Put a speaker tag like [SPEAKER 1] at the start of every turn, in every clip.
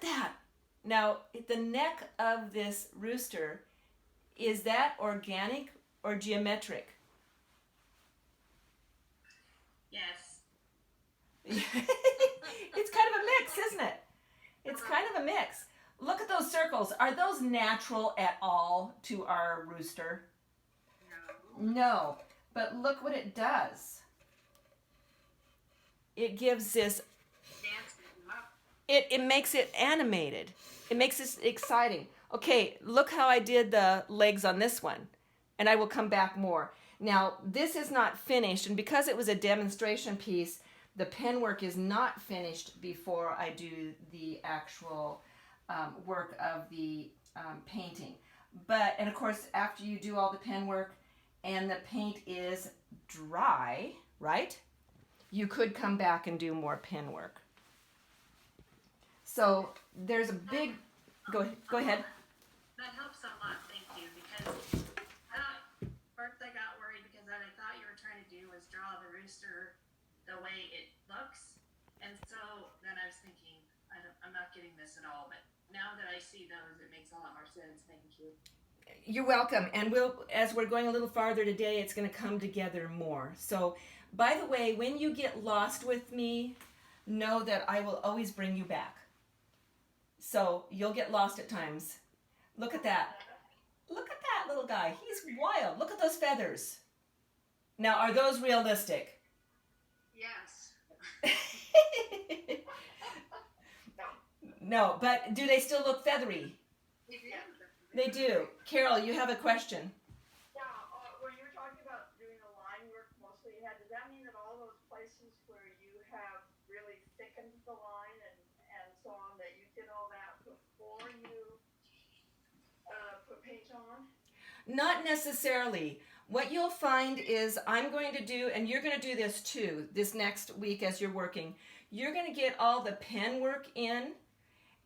[SPEAKER 1] that. Now, the neck of this rooster, is that organic or geometric?
[SPEAKER 2] Yes.
[SPEAKER 1] It's kind of a mix, isn't it? It's kind of a mix. Look at those circles. Are those natural at all to our rooster?
[SPEAKER 2] No.
[SPEAKER 1] No, but look what it does. It gives this, it makes it animated. It makes it exciting. Okay, look how I did the legs on this one, and I will come back more. Now, this is not finished, and because it was a demonstration piece, the pen work is not finished before I do the actual work of the painting. But, and of course, after you do all the pen work and the paint is dry, right? You could come back and do more pen work. So there's a big, go ahead.
[SPEAKER 2] That helps a lot, thank you, because first I got worried because what I thought you were trying to do was draw the rooster the way it looks, and so then I was thinking, I'm not getting this at all, but now that I see those, it makes a lot more sense. Thank you.
[SPEAKER 1] You're welcome. And as we're going a little farther today, it's going to come together more. So, by the way, when you get lost with me, know that I will always bring you back. So, you'll get lost at times. Look at that. Look at that little guy. He's wild. Look at those feathers. Now, are those realistic?
[SPEAKER 2] Yes.
[SPEAKER 1] No, but do they still look feathery? They do. Carol, you have a question.
[SPEAKER 3] Yeah, when you were talking about doing the line work mostly you had, does that mean that all those places where you have really thickened the line and so on, that you did all that before you put paint on?
[SPEAKER 1] Not necessarily. What you'll find is I'm going to do, and you're going to do this too, this next week as you're working, you're going to get all the pen work in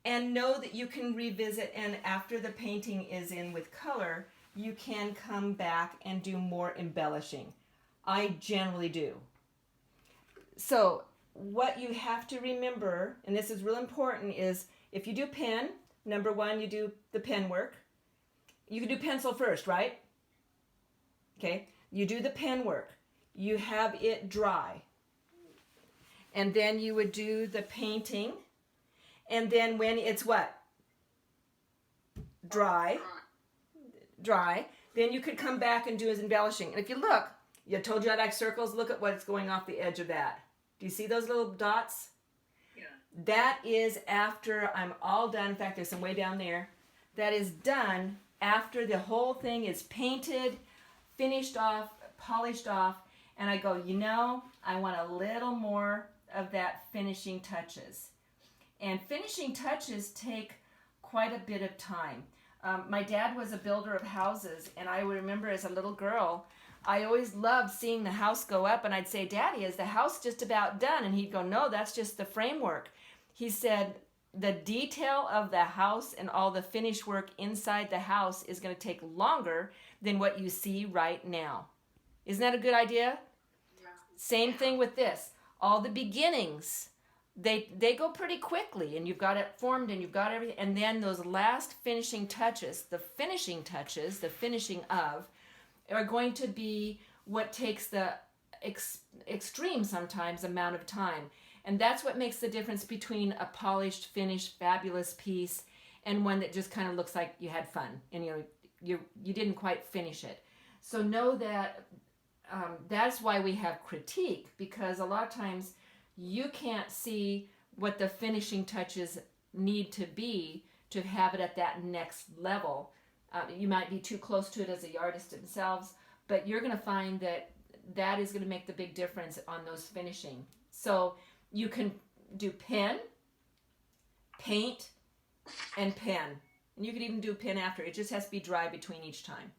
[SPEAKER 1] and know that you can revisit, and after the painting is in with color, you can come back and do more embellishing. I generally do. So what you have to remember, and this is real important, is if you do pen, number one, you do the pen work. You can do pencil first, right? Okay, you do the pen work. You have it dry. And then you would do the painting. And then when it's what? Dry. Then you could come back and do his embellishing. And if you look, I told you I like circles. Look at what's going off the edge of that. Do you see those little dots?
[SPEAKER 2] Yeah.
[SPEAKER 1] That is after I'm all done. In fact, there's some way down there. That is done after the whole thing is painted, finished off, polished off. And I go, I want a little more of that finishing touches. And finishing touches take quite a bit of time. My dad was a builder of houses, and I remember as a little girl, I always loved seeing the house go up, and I'd say, Daddy, is the house just about done? And he'd go, no, that's just the framework. He said, the detail of the house and all the finish work inside the house is going to take longer than what you see right now. Isn't that a good idea?
[SPEAKER 2] Yeah.
[SPEAKER 1] Same thing with this. All the beginnings, they go pretty quickly, and you've got it formed and you've got everything, and then those last finishing touches, the finishing of, are going to be what takes the extreme sometimes amount of time. And that's what makes the difference between a polished, finished, fabulous piece and one that just kind of looks like you had fun and you didn't quite finish it. So know that that's why we have critique, because a lot of times you can't see what the finishing touches need to be to have it at that next level. You might be too close to it as the artist themselves, but you're going to find that is going to make the big difference on those finishing. So you can do pen, paint, and pen. And you can even do pen after. It just has to be dry between each time.